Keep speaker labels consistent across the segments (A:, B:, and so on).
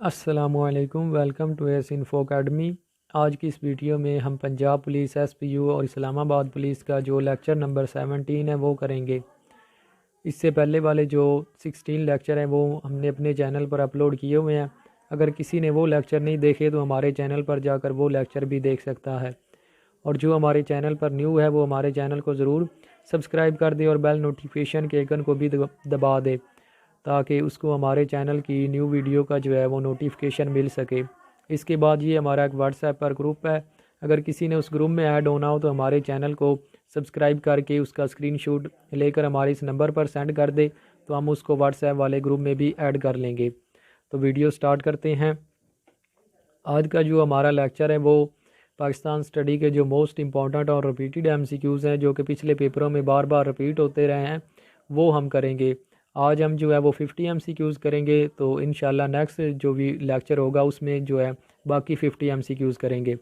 A: अस्सलामुअलैकुम, welcome to S info academy. आज की इस वीडियो में हम पंजाब पुलिस एसपीयू और इस्लामाबाद पुलिस का जो लेक्चर नंबर 17 है वो करेंगे। इससे पहले वाले जो 16 लेक्चर हैं वो हमने अपने चैनल पर अपलोड किए हुए हैं। अगर किसी ने वो लेक्चर नहीं देखे तो हमारे चैनल पर जाकर वो लेक्चर भी देख सकता है। और जो हमारे चैनल पर न्यू है वो हमारे चैनल को ज़रूर सब्सक्राइब कर दे और बेल नोटिफिकेशन के आइकन को भी दबा दे, ताकि उसको हमारे चैनल की न्यू वीडियो का जो है वो नोटिफिकेशन मिल सके। इसके बाद ये हमारा एक व्हाट्सएप पर ग्रुप है। अगर किसी ने उस ग्रुप में ऐड होना हो तो हमारे चैनल को सब्सक्राइब करके उसका स्क्रीनशॉट लेकर हमारे इस नंबर पर सेंड कर दे, तो हम उसको व्हाट्सएप वाले ग्रुप में भी ऐड कर लेंगे। तो वीडियो स्टार्ट करते हैं। आज का जो हमारा लेक्चर है वो पाकिस्तान स्टडी के जो मोस्ट इम्पॉर्टेंट और रिपीटेड एमसीक्यूज़ हैं, जो कि पिछले पेपरों में बार बार रिपीट होते रहे हैं, वो हम करेंगे। आज हम जो है वो 50 एमसीक्यूज़ करेंगे। तो इंशाल्लाह नेक्स्ट जो भी लेक्चर होगा उसमें जो है बाकी 50 एमसीक्यूज़ करेंगे।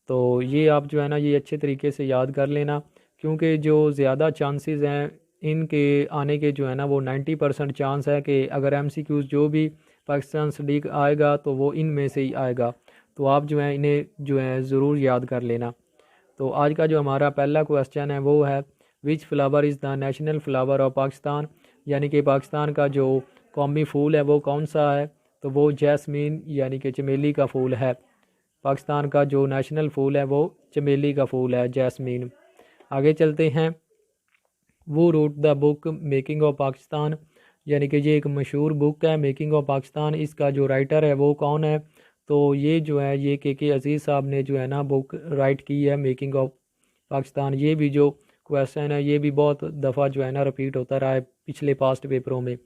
A: तो ये आप जो है ना ये अच्छे तरीके से याद कर लेना, क्योंकि जो ज़्यादा चांसेस हैं इनके आने के जो है ना वो 90% चांस है कि अगर एमसीक्यूज़ जो भी पाकिस्तान स्टडी आएगा तो वो इनमें से ही आएगा। तो आप जो है इन्हें जो है ज़रूर याद कर लेना। तो आज का जो हमारा पहला क्वेश्चन है वो है, विच flower is the national flower of Pakistan, यानी कि पाकिस्तान का जो कौमी फूल है वो कौन सा है। तो वो जैस्मीन यानी कि चमेली का फूल है। पाकिस्तान का जो नेशनल फूल है वो चमेली का फूल है, जैस्मीन। आगे चलते हैं। वो wrote the book making of Pakistan, यानी कि ये एक मशहूर बुक है मेकिंग ऑफ पाकिस्तान। इसका जो राइटर है वो कौन है। तो ये जो है ये के अजीज़ साहब ने जो है ना बुक राइट की है मेकिंग ऑफ पाकिस्तान। ये भी जो क्वेश्चन है ये भी बहुत दफ़ा जो है ना रिपीट होता रहा है पिछले पास्ट पेपरों में।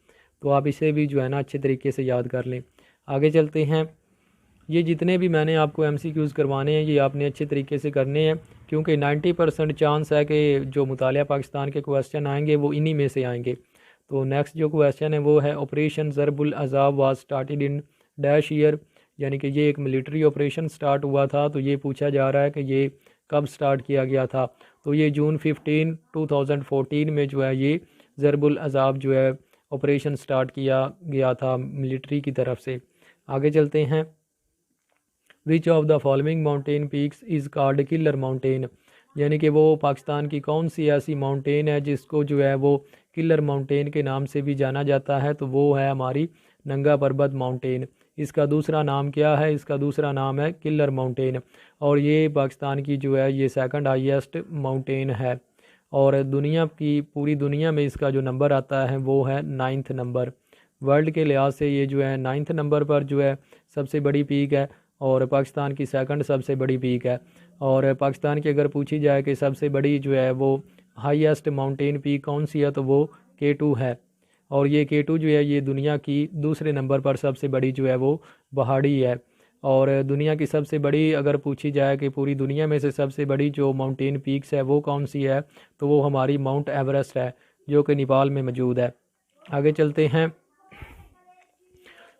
A: तो आप इसे भी जो है ना अच्छे तरीके से याद कर लें। आगे चलते हैं। ये जितने भी मैंने आपको एमसीक्यूज़ करवाने हैं ये आपने अच्छे तरीके से करने हैं, क्योंकि 90% चांस है कि जो मुतालिया पाकिस्तान के क्वेश्चन आएंगे वो इन्हीं में से आएंगे। तो नेक्स्ट जो क्वेश्चन है वो है, ऑपरेशन ज़रबुल अज़ाब was started in dash year, यानी कि ये एक मिलिट्री ऑपरेशन स्टार्ट हुआ था। तो ये पूछा जा रहा है कि ये कब स्टार्ट किया गया था। तो ये जून 15, 2014 में जो है ये ज़रबुल अज़ाब जो है ऑपरेशन स्टार्ट किया गया था मिलिट्री की तरफ से। आगे चलते हैं। Which of the following mountain peaks is called killer mountain, यानी कि वो पाकिस्तान की कौन सी ऐसी माउंटेन है जिसको जो है वो किलर माउंटेन के नाम से भी जाना जाता है। तो वो है हमारी नंगा पर्बत माउंटेन। इसका दूसरा नाम क्या है। इसका दूसरा नाम है किलर माउंटेन। और ये पाकिस्तान की जो है ये सेकंड हाईएस्ट माउंटेन है। और दुनिया की पूरी दुनिया में इसका जो नंबर आता है वो है 9th नंबर। वर्ल्ड के लिहाज से ये जो है 9th नंबर पर जो है सबसे बड़ी पीक है, और पाकिस्तान की सेकंड सबसे बड़ी पीक है। और पाकिस्तान की अगर पूछी जाए कि सबसे बड़ी जो है वो हाईएस्ट माउंटेन पीक कौन सी है, तो वो K2 है। और ये K2 जो है ये दुनिया की दूसरे नंबर पर सबसे बड़ी जो है वो पहाड़ी है। और दुनिया की सबसे बड़ी अगर पूछी जाए कि पूरी दुनिया में से सबसे बड़ी जो माउंटेन पीक्स है वो कौन सी है, तो वो हमारी माउंट एवरेस्ट है, जो कि नेपाल में मौजूद है। आगे चलते हैं।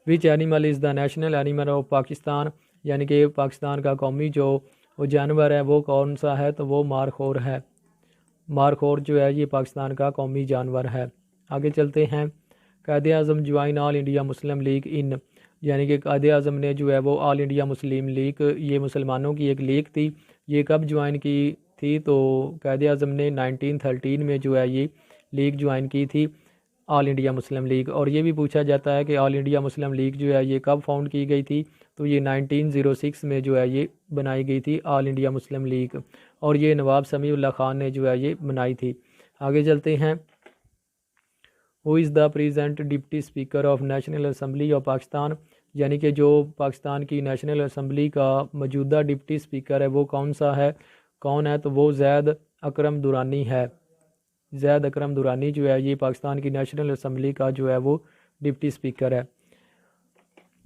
A: Which animal is the national animal of Pakistan, यानी कि पाकिस्तान का कौमी जो वो जानवर है वो कौन सा है। तो वो मारखोर है। मारखोर जो है ये पाकिस्तान का कौमी जानवर है। आगे चलते हैं। Quaid-e Azam join all India Muslim League in, यानी कि कायदे आज़म ने जो है वो ऑल इंडिया मुस्लिम लीग, ये मुसलमानों की एक लीग थी, ये कब ज्वाइन की थी। तो कायदे आज़म ने 1913 में जो है ये लीग ज्वाइन की थी, ऑल इंडिया मुस्लिम लीग। और ये भी पूछा जाता है कि ऑल इंडिया मुस्लिम लीग जो है ये कब फाउंड की गई थी। तो ये 1906 में जो है ये बनाई गई थी ऑल इंडिया मुस्लिम लीग, और ये नवाब समीउल्लाह खान ने जो है ये बनाई थी। आगे चलते हैं। Who is the present deputy speaker of national assembly of Pakistan, यानी कि जो पाकिस्तान की नेशनल असम्बली का मौजूदा डिप्टी स्पीकर है वो कौन सा है, कौन है। तो वो जैद अकरम दुरानी है। जैद अकरम दुरानी जो है ये पाकिस्तान की नेशनल असम्बली का जो है वो डिप्टी स्पीकर है।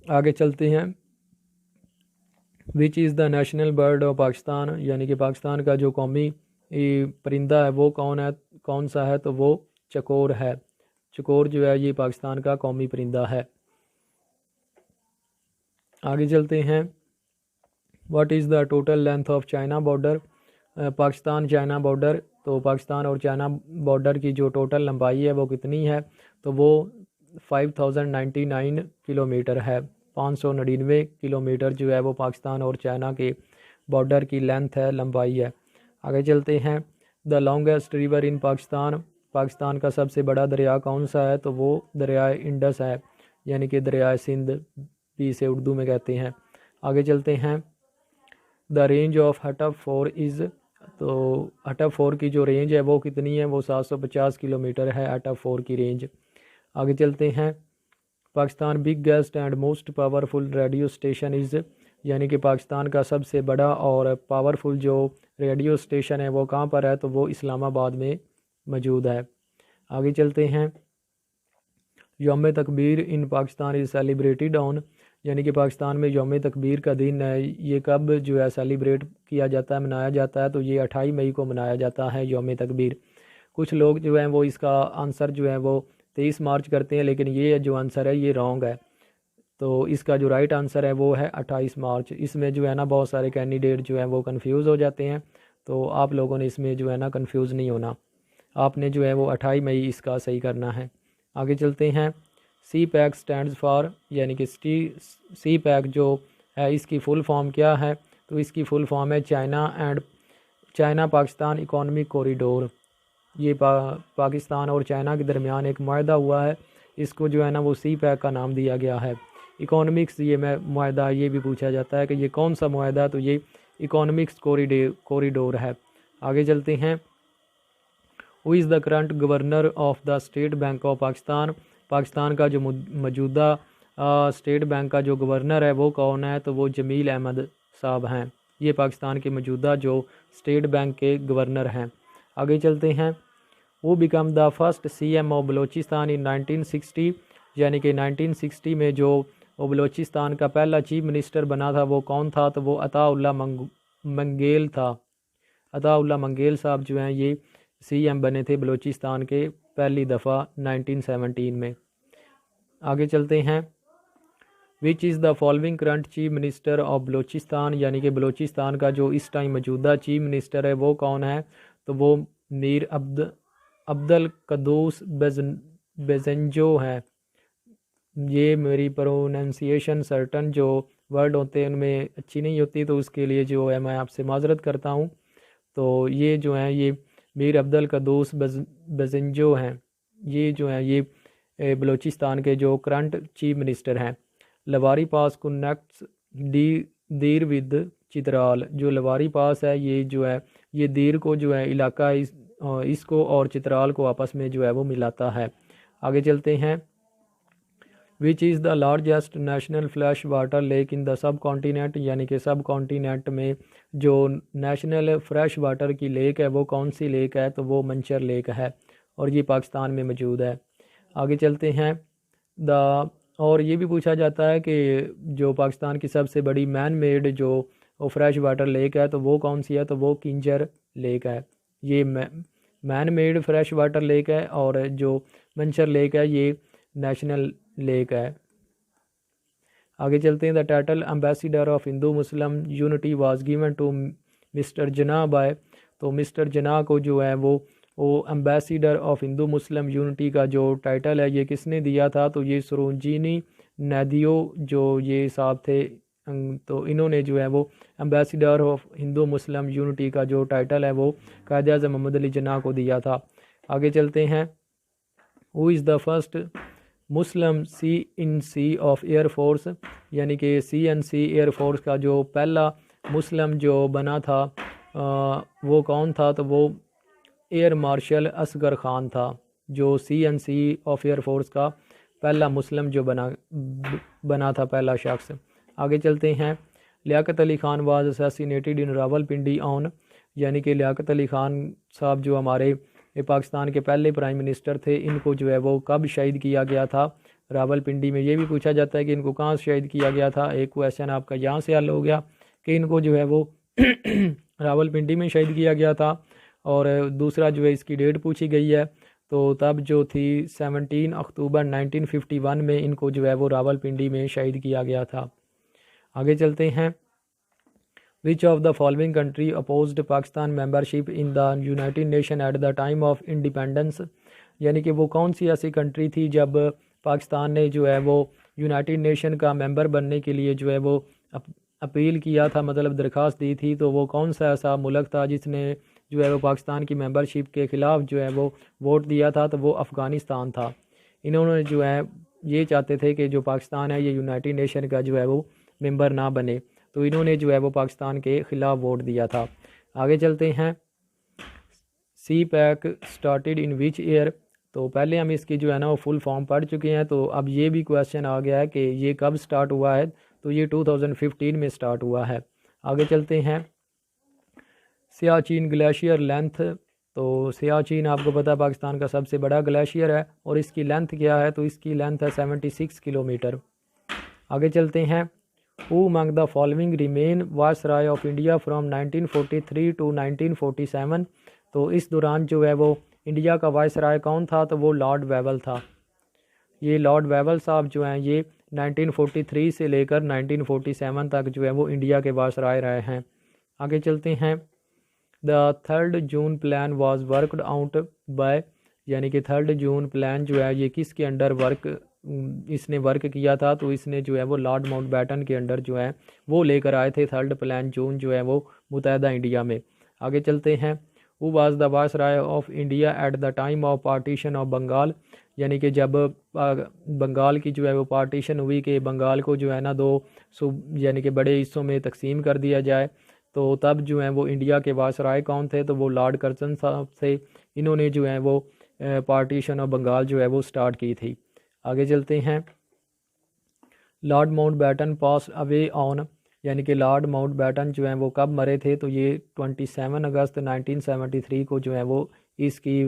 A: आगे चलते हैं। विच is the national bird of Pakistan, यानी कि पाकिस्तान का जो कौमी परिंदा है वो कौन सा है। तो वो चकोर है। चकोर जो है ये पाकिस्तान का कौमी परिंदा है। आगे चलते हैं। What is the total length of China border, Pakistan China border. तो पाकिस्तान और चाइना बॉर्डर की जो टोटल लंबाई है वो कितनी है। तो वो 5099 किलोमीटर है। 599 किलोमीटर जो है वो पाकिस्तान और चाइना के बॉर्डर की लेंथ है, लंबाई है। आगे चलते हैं। The longest river in Pakistan, Pakistan का सबसे बड़ा दरिया कौन सा है? तो वो दरियाए इंडस है, यानी कि दरियाए सिंध भी इसे उर्दू में कहते हैं। आगे चलते हैं। द रेंज ऑफ हटफ 4 इज़, तो हटफ 4 की जो रेंज है वो कितनी है? वो 750 किलोमीटर है हटफ 4 की रेंज। आगे चलते हैं। Pakistan biggest and most powerful radio station is, यानी कि पाकिस्तान का सबसे बड़ा और पावरफुल जो रेडियो स्टेशन है वो कहाँ पर है? तो वो इस्लामाबाद में मौजूद है। आगे चलते हैं। यौम तकबीर इन पाकिस्तान इज़ सेलिब्रेटेड ऑन, यानी कि पाकिस्तान में यौम तकबीर का दिन है, ये कब जो है सेलिब्रेट किया जाता है, मनाया जाता है? तो ये 28 मई को मनाया जाता है यौम तकबीर। कुछ लोग जो हैं वो इसका आंसर जो है वो 23 मार्च करते हैं, लेकिन ये जो आंसर है ये रॉन्ग है। तो इसका जो राइट आंसर है वो है 28 मार्च। इसमें जो है ना बहुत सारे कैंडिडेट जो हैं वो कंफ्यूज हो जाते हैं, तो आप लोगों ने इसमें जो है ना कंफ्यूज नहीं होना, आपने जो है वो 28 मई इसका सही करना है। आगे चलते हैं। सी पैक स्टैंड्स फॉर, यानी कि सी पैक जो है इसकी फुल फॉर्म क्या है? तो इसकी फुल फॉर्म है चाइना पाकिस्तान इकोनॉमिक कॉरिडोर। ये पाकिस्तान और चाइना के दरमियान एक मुआहदा हुआ है, इसको जो है ना वो सी पैक का नाम दिया गया है। इकोनॉमिक्स ये मुआहदा, ये भी पूछा जाता है कि ये कौन सा मुआहदा? तो ये इकोनॉमिक्स कॉरिडोर है। आगे चलते हैं। Who is the current governor of the state bank of Pakistan, Pakistan का जो मौजूदा स्टेट बैंक का जो गवर्नर है वो कौन है? तो वो जमील अहमद साहब हैं। ये पाकिस्तान के मौजूदा जो स्टेट बैंक के गवर्नर हैं। आगे चलते हैं। वो become the first CM of Balochistan in 1960, यानी कि 1960 में जो वो बलोचिस्तान का पहला चीफ मिनिस्टर बना था वो कौन था? तो वो अताउल्ला मंगेल था। अताउल्ला मंगेल साहब जो हैं ये CM बने थे बलोचिस्तान के पहली दफ़ा 1917 में। आगे चलते हैं। विच is the following current chief minister of Balochistan, यानी कि बलोचिस्तान का जो इस टाइम मौजूदा चीफ मिनिस्टर है वो कौन है? तो वो मीर अब्दुल कद्दूस बेजंजो है। ये मेरी प्रोनाउंसिएशन सर्टन जो वर्ड होते हैं उनमें अच्छी नहीं होती, तो उसके लिए जो है मैं आपसे माजरत करता हूँ। तो ये जो है ये मीर अब्दुल कद्दूस बेजंजो हैं, ये जो है ये बलूचिस्तान के जो करंट चीफ मिनिस्टर हैं। लवारी पास कनेक्ट्स दीर विद चित्राल, जो लवारी पास है ये जो है ये दीर को जो है इलाका इसको और चित्राल को आपस में जो है वो मिलाता है। आगे चलते हैं। विच is the largest national flash water lake in the sub continent, यानी कि सब कॉन्टीनेंट में जो नेशनल फ्रेश वाटर की लेक है वो कौन सी लेक है? तो वो मंचर लेक है और ये पाकिस्तान में मौजूद है। आगे चलते हैं। और ये भी पूछा जाता है कि जो पाकिस्तान की सबसे बड़ी मैन मेड जो फ्रेश वाटर लेक है तो वो कौन सी है? तो वो किंजर लेक है। ये man made fresh water lake है और जो मंचर लेक है ये नेशनल लेक है। आगे चलते हैं। The title ambassador of Hindu Muslim unity was given to mister Jinnah by, तो मिस्टर जना को जो है वो ambassador of Hindu Muslim unity का जो टाइटल है ये किसने दिया था? तो ये सरोजिनी नैदियो जो ये साहब थे, तो इन्होंने जो है वो ambassador of Hindu Muslim unity का जो टाइटल है वो कायद आज़म मोहम्मद अली जिन्ना को दिया था। आगे चलते हैं। Who is the first Muslim CNC of air force, यानी कि CNC एयरफोर्स का जो पहला मुस्लिम जो बना था वो कौन था? तो वो एयर मार्शल असगर ख़ान था, जो CNC ऑफ एयरफोर्स का पहला मुस्लिम जो बना था, पहला शख्स। आगे चलते हैं। Liaquat Ali Khan was assassinated in Rawalpindi on, यानी कि लियाकत अली ख़ान साहब जो हमारे पाकिस्तान के पहले प्राइम मिनिस्टर थे, इनको जो है वो कब शहीद किया गया था? रावलपिंडी में। ये भी पूछा जाता है कि इनको कहाँ शहीद किया गया था। एक क्वेश्चन आपका यहाँ से हल हो गया कि इनको जो है वो रावलपिंडी में शहीद किया गया था, और दूसरा जो है इसकी डेट पूछी गई है, तो तब जो थी 17 अक्टूबर 1951 में इनको जो है वो रावलपिंडी में शहीद किया गया था। आगे चलते हैं। Which of the following country opposed Pakistan membership in the United nation eight the time of independence, यानी कि वो कौन सी ऐसी कंट्री थी जब पाकिस्तान ने जो है वो यूनाइटेड नेशन का मेंबर बनने के लिए जो है वो अपील किया था, मतलब दरख्वास्त दी थी, तो वो कौन सा ऐसा मुल्क था जिसने जो है वो पाकिस्तान की मेंबरशिप के ख़िलाफ़ जो है वो वोट दिया था? तो वो अफ़गानिस्तान था। इन्होंने जो है ये चाहते थे कि जो पाकिस्तान है ये यूनाइटेड नेशन का जो है वो मेंबर ना बने, तो इन्होंने जो है वो पाकिस्तान के ख़िलाफ़ वोट दिया था। आगे चलते हैं। CPEC started in which year? तो पहले हम इसकी जो है ना वो फुल फॉर्म पढ़ चुके हैं, तो अब ये भी क्वेश्चन आ गया है कि ये कब स्टार्ट हुआ है? तो ये 2015 में स्टार्ट हुआ है। आगे चलते हैं। Siachen glacier length? तो सियाचिन आपको पता है पाकिस्तान का सबसे बड़ा ग्लेशियर है, और इसकी लेंथ क्या है? तो इसकी लेंथ है 76 किलोमीटर। आगे चलते हैं। Who among the following remain viceroy of India from 1943 to 1947? तो इस दौरान जो है वो इंडिया का वायसराय कौन था? तो वो लॉर्ड वेवल था। ये लॉर्ड वेवल साहब जो हैं ये 1943 से लेकर 1947 तक जो है वो इंडिया के वायसराय रहे हैं। आगे चलते हैं। The 3 June plan was worked out by? यानी कि 3 जून प्लान जो है ये किसके अंडर इसने वर्क किया था? तो इसने जो है वो लॉर्ड माउंटबेटन के अंडर जो है वो लेकर आए थे 3 प्लान जून जो है वो मुत्तहदा इंडिया में। आगे चलते हैं। Who was the viceroy of India at the time of partition of Bengal? यानी कि जब बंगाल की जो है वो पार्टीशन हुई कि बंगाल को जो है ना दो यानी कि बड़े हिस्सों में तकसीम कर दिया जाए, तो तब जो है वो इंडिया के वायसराय कौन थे? तो वो लॉर्ड कर्जन साहब थे। इन्होंने जो है वो पार्टीशन ऑफ बंगाल जो है वो स्टार्ट की थी। आगे चलते हैं। Lord Mountbatten pass away on? यानी कि लॉर्ड माउंटबेटन जो है वो कब मरे थे? तो ये 27 अगस्त 1973 को जो है वो इसकी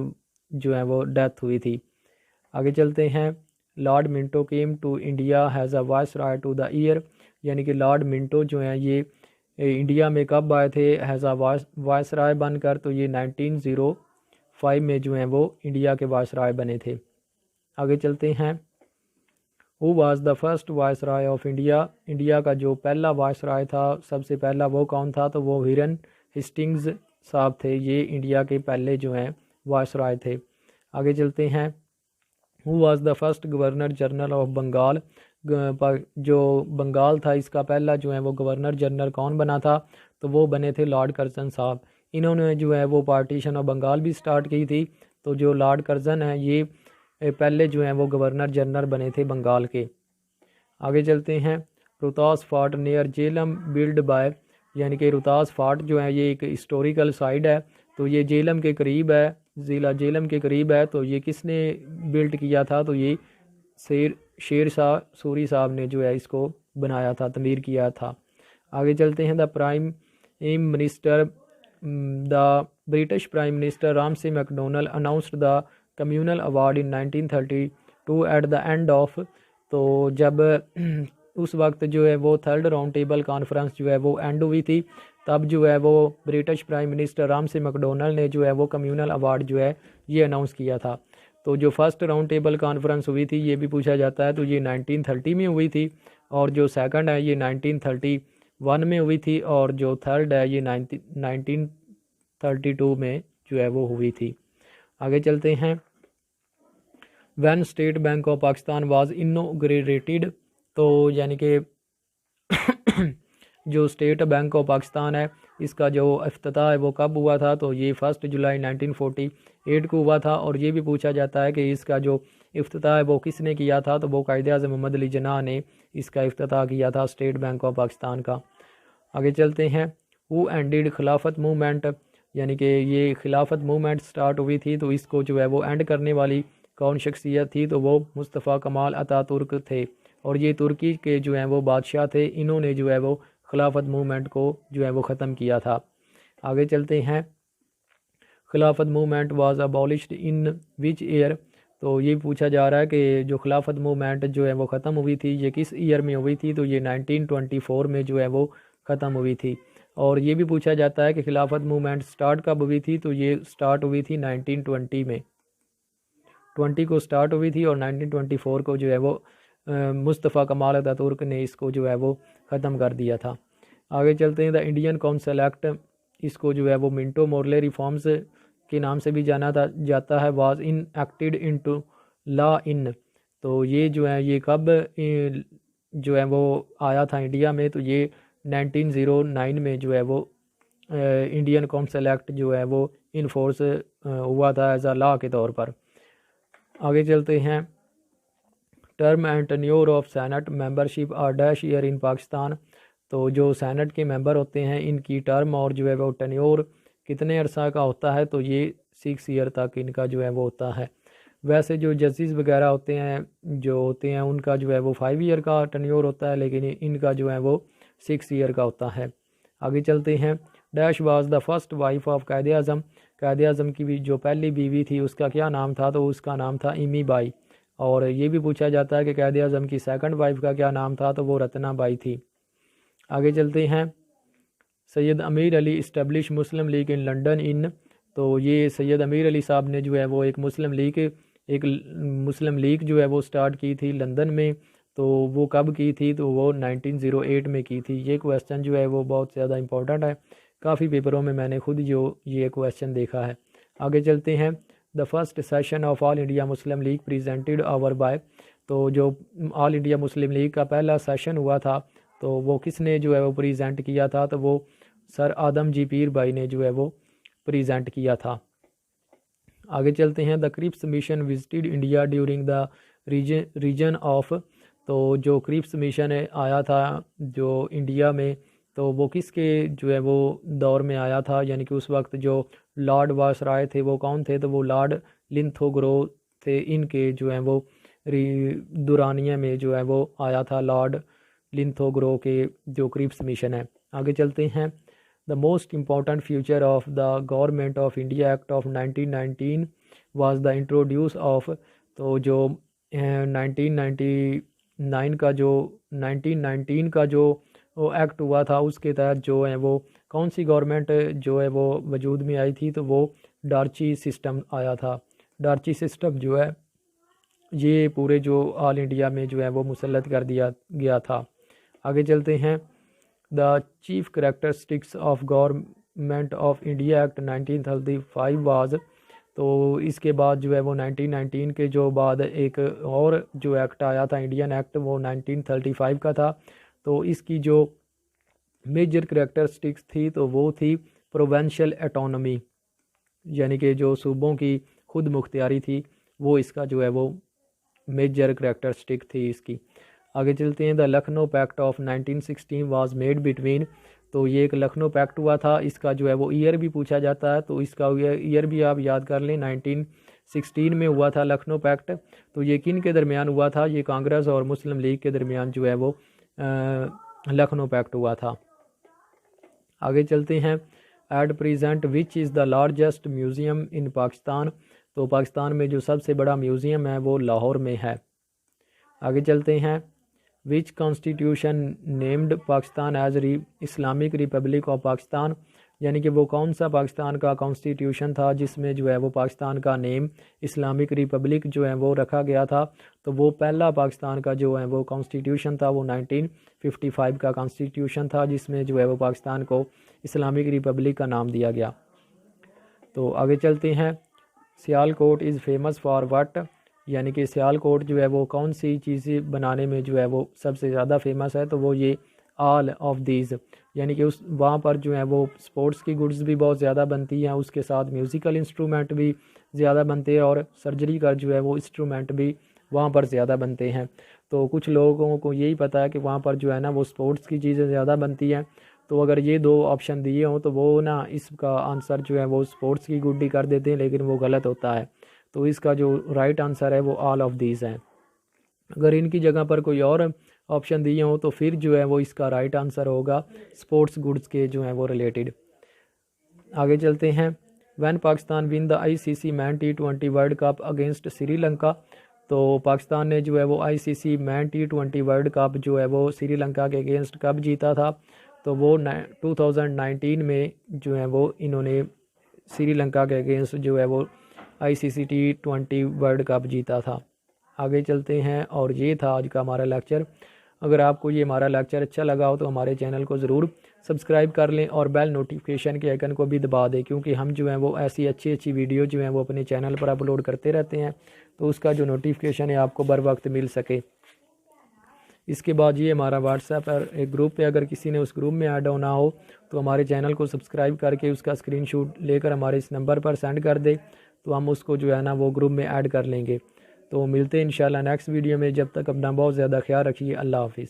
A: जो है वो डेथ हुई थी। आगे चलते हैं। Lord Minto came to India has a viceroy to the year? यानी कि लॉर्ड मिंटो जो हैं ये इंडिया में कब आए थे हैज़ अ वायसराय बनकर? तो ये 1905 में जो हैं वो इंडिया के वायसराय बने थे। आगे चलते हैं। Who was the first viceroy of India? India का जो पहला वायसराय था, सबसे पहला, वो कौन था? तो वो विरन हेस्टिंग्स साहब थे। ये इंडिया के पहले जो हैं वायसराय थे। आगे चलते हैं। Who was the first governor general of Bengal? जो बंगाल था इसका पहला जो है वो गवर्नर जनरल कौन बना था? तो वो बने थे लॉर्ड कर्जन साहब। इन्होंने जो है वो पार्टीशन ऑफ बंगाल भी स्टार्ट की थी। तो जो लॉर्ड कर्जन है ये पहले जो हैं वो गवर्नर जनरल बने थे बंगाल के। आगे चलते हैं। Rohtas fort near Jhelum build by? यानी कि रोहतास फोर्ट जो है ये एक हिस्टोरिकल साइट है, तो ये जेलम के करीब है, ज़िला जेलम के करीब है। तो ये किसने बिल्ड किया था? तो ये शेर शाह सूरी साहब ने जो है इसको बनाया था, तमीर किया था। आगे चलते हैं। The prime minister the British prime minister Ramsay McDonald announced the communal award in 1932 at the end of? तो जब उस वक्त जो है वो 3rd राउंड टेबल कॉन्फ्रेंस जो है वो एंड हुई थी, तब जो है वो British prime minister Ramsay McDonald ने जो है वो कम्युनल अवार्ड जो है ये अनाउंस किया था। तो जो फर्स्ट राउंड टेबल कॉन्फ्रेंस हुई थी ये भी पूछा जाता है, तो ये 1930 में हुई थी, और जो सेकंड है ये 1931 में हुई थी, और जो थर्ड है ये 1932 में जो है वो हुई थी। आगे चलते हैं। When state bank of Pakistan was inaugurated? तो यानी कि जो स्टेट बैंक ऑफ पाकिस्तान है इसका जो इफ्तिताह है वो कब हुआ था? तो ये 1 जुलाई 1948 को हुआ था। और ये भी पूछा जाता है कि इसका जो इफ्तिताह है वो किसने किया था? तो वो कायदे-आज़म मोहम्मद अली जिन्ना ने इसका इफ्तिताह किया था स्टेट बैंक ऑफ पाकिस्तान का। आगे चलते हैं। हु एंडेड खिलाफत मूवमेंट? यानी कि ये खिलाफत मूवमेंट स्टार्ट हुई थी, तो इसको जो है वो एंड करने वाली कौन शख्सियत थी? तो वो मुस्तफ़ा कमाल अतातुर्क थे, और ये तुर्की के जो हैं वो बादशाह थे। इन्होंने जो है वो खिलाफत मूवमेंट को जो है वो ख़त्म किया था। आगे चलते हैं। खिलाफत movement was abolished in which year? तो ये पूछा जा रहा है कि जो खिलाफत मूवमेंट जो है वो ख़त्म हुई थी ये किस ईयर में हुई थी? तो ये 1924 में जो है वो ख़त्म हुई थी। और ये भी पूछा जाता है कि खिलाफत मूवमेंट स्टार्ट कब हुई थी? तो ये स्टार्ट हुई थी 1920 में, 20 को स्टार्ट हुई थी, और 1924 को जो है वो मुस्तफ़ा कमाल अतातुर्क ने इसको जो है वो ख़त्म कर दिया था। आगे चलते हैं। द इंडियन काउंसिल एक्ट, इसको जो है वो मिंटो मोरले रिफॉर्म्स के नाम से भी जाना जाता है, was in acted into law in? तो ये जो है ये कब जो है वो आया था इंडिया में, तो ये 1909 में जो है वो इंडियन काउंसिल एक्ट जो है वो इनफोर्स हुआ था एज अ लॉ के तौर पर। आगे चलते हैं। Term and tenure of senate membership are dash year in Pakistan. तो जो सेनेट के मेंबर होते हैं इनकी टर्म और जो है वो टेन्योर कितने अरसा का होता है, तो ये 6 ईयर तक इनका जो है वो होता है। वैसे जो जजेस वगैरह होते हैं उनका जो है वो 5 ईयर का टेन्योर होता है, लेकिन इनका जो है वो 6 ईयर का होता है। आगे चलते हैं। Dash was the first wife of कायदे आज़म। कायदे आज़म की भी जो पहली बीवी थी उसका क्या नाम था, तो उसका नाम था इमी बाई। और ये भी पूछा जाता है कि कायदे आज़म की सेकंड वाइफ का क्या नाम था, तो वो रत्ना बाई थी। आगे चलते हैं। सैयद अमीर Ali establish Muslim League in London इन। तो ये सैयद अमीर अली साहब ने जो है वो एक मुस्लिम लीग जो है वो स्टार्ट की थी लंदन में। तो वो कब की थी, तो वो 1908 में की थी। ये क्वेश्चन जो है वो बहुत ज़्यादा इंपॉर्टेंट है, काफ़ी पेपरों में मैंने खुद जो ये क्वेश्चन देखा है। आगे चलते हैं। The first session of all India Muslim league presented our by. तो जो ऑल इंडिया मुस्लिम लीग का पहला सेशन हुआ था तो वो किसने जो है वो प्रेजेंट किया था, तो वो सर आदम जी पीर भाई ने जो है वो प्रेजेंट किया था। आगे चलते हैं। The Cripps mission visited India during the reason of. तो जो क्रिप्स मिशन आया था जो इंडिया में, तो वो किसके जो है वो दौर में आया था, यानी कि उस वक्त जो लॉर्ड वायसराय थे वो कौन थे, तो वो लॉर्ड लिंथोग्रो थे। इनके जो है वो दुरानिया में जो है वो आया था लॉर्ड लिंथोग्रो के जो क्रिप्स मिशन है। आगे चलते हैं। The most important future of the government of India act of 1919 was the introduce of. तो जो 1919 का जो वो एक्ट हुआ था उसके तहत जो है वो कौन सी गवर्नमेंट जो है वो वजूद में आई थी, तो वो डार्ची सिस्टम आया था। डार्ची सिस्टम जो है ये पूरे जो ऑल इंडिया में जो है वो मुसल्लत कर दिया गया था। आगे चलते हैं। The chief characteristics of government of India act 1935 was. तो इसके बाद जो है वो 1919 के जो बाद एक और जो एक्ट आया था इंडियन एक्ट, वो 1935 का था। तो इसकी जो मेजर करैक्टरिस्टिक्स थी तो वो थी प्रोविंशियल एटोनमी, यानी कि जो सूबों की खुद मुख्तियारी थी, वो इसका जो है वो मेजर करैक्टरिस्टिक थी इसकी। आगे चलते हैं। The Lucknow pact of 1916 was made between. तो ये एक लखनऊ पैक्ट हुआ था, इसका जो है वो ईयर भी पूछा जाता है, तो इसका ईयर भी आप याद कर लें। 1916 में हुआ था लखनऊ पैक्ट। तो ये किन के दरमियान हुआ था, ये कांग्रेस और मुस्लिम लीग के दरमियान जो है वो लखनऊ पैक्ट हुआ था। आगे चलते हैं। At present which is the largest museum in Pakistan. तो पाकिस्तान में जो सबसे बड़ा म्यूज़ियम है वो लाहौर में है। आगे चलते हैं। Which constitution named Pakistan as Islamic Republic of Pakistan. यानी कि वो कौन सा पाकिस्तान का कॉन्स्टिट्यूशन था जिसमें जो है वो पाकिस्तान का नेम इस्लामिक रिपब्लिक जो है वो रखा गया था। तो वो पहला पाकिस्तान का जो है वो कॉन्स्टिट्यूशन था वो 1955 का कॉन्स्टिट्यूशन था, जिसमें जो है वो पाकिस्तान को इस्लामिक रिपब्लिक का नाम दिया गया। तो आगे चलते हैं। Sialkot is famous for what. यानी कि सियालकोट जो है वो कौन सी चीज़ें बनाने में जो है वो सबसे ज़्यादा फेमस है, तो वो ये ऑल ऑफ दीज। यानी कि उस वहाँ पर जो है वो स्पोर्ट्स की गुड्स भी बहुत ज़्यादा बनती हैं, उसके साथ म्यूज़िकल इंस्ट्रूमेंट भी ज़्यादा बनते हैं और सर्जरी का जो है वो इंस्ट्रूमेंट भी वहाँ पर ज़्यादा बनते हैं। तो कुछ लोगों को यही पता है कि वहाँ पर जो है ना वो स्पोर्ट्स की चीज़ें ज़्यादा बनती हैं। तो अगर ये दो ऑप्शन दिए हों तो वो ना इसका आंसर जो है वो स्पोर्ट्स की गुड ही कर देते हैं, लेकिन वो गलत होता है। तो इसका जो राइट आंसर है वो ऑल ऑफ दीज हैं। अगर इनकी जगह पर कोई और ऑप्शन दिए हों तो फिर जो है वो इसका राइट आंसर होगा स्पोर्ट्स गुड्स के जो हैं वो रिलेटेड। आगे चलते हैं। When Pakistan win the ICC man T20 world cup against Sri Lanka. तो पाकिस्तान ने जो है वो ICC man T20 world cup जो है वो श्रीलंका के अगेंस्ट कब जीता था, तो वो 2019 में जो है वो इन्होंने श्रीलंका के अगेंस्ट जो है वो ICC T20 वर्ल्ड कप जीता था। आगे चलते हैं और ये था आज का हमारा लेक्चर। अगर आपको ये हमारा लेक्चर अच्छा लगा हो तो हमारे चैनल को ज़रूर सब्सक्राइब कर लें और बेल नोटिफिकेशन के आइकन को भी दबा दें, क्योंकि हम जो हैं वो ऐसी अच्छी अच्छी वीडियो जो हैं वो अपने चैनल पर अपलोड करते रहते हैं, तो उसका जो नोटिफिकेशन है आपको बर वक्त मिल सके। इसके बाद ये हमारा व्हाट्सएप पर एक ग्रुप है, अगर किसी ने उस ग्रुप में ऐड होना हो तो हमारे चैनल को सब्सक्राइब करके उसका स्क्रीनशॉट लेकर हमारे इस नंबर पर सेंड कर दे, तो हम उसको जो है ना वो ग्रुप में ऐड कर लेंगे। तो मिलते हैं इंशाल्लाह नेक्स्ट वीडियो में। जब तक अपना बहुत ज़्यादा ख्याल रखिए। अल्लाह हाफिज़।